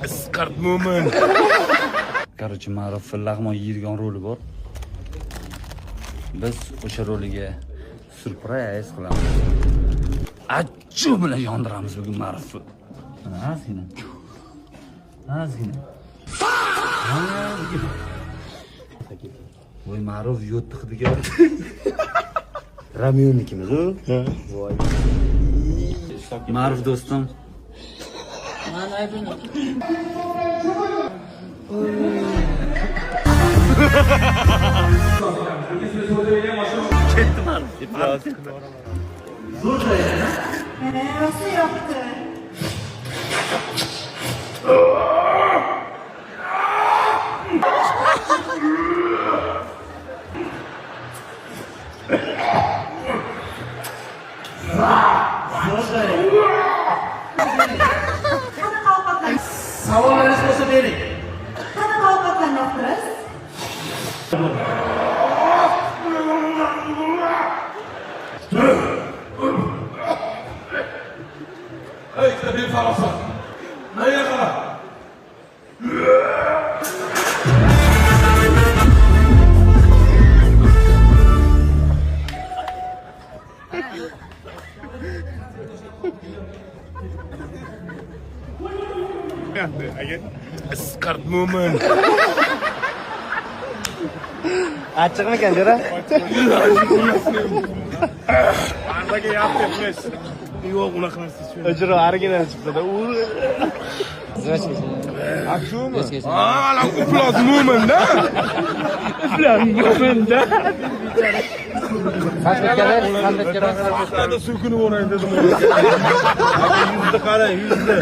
Iskart mo'min. Короче, Ma'ruf lag'mon yeydigan roli bor. Biz o'sha roliga surpriz qilamiz. Achchu bilan yondiramiz bugun Ma'rufni. Ozgina. Voy Ma'ruf yo'tdi hidiga. Ramyonnikimiz u. Voy. Ma'ruf do'stim. Ketdi Ma'ruf. Nasıl yaptı? Qanaqa ovqatlar? Savollaringiz bo'lsa bering. Qanaqa ovqatlarni yoqtirasiz? Ey, tabii farasa. Neye kadar? Iskart mo'min. Achchiqmikan, jo'ra? Andaga yaptınız. Yo'q, unaqa narsa. Jo'ra original chiqdi-da. Akşumi? Lan upload mo'min-da. Upload mo'min-da. Qanday Haftada so'kinib o'ray dedim. Yuzda qarang, yuzda.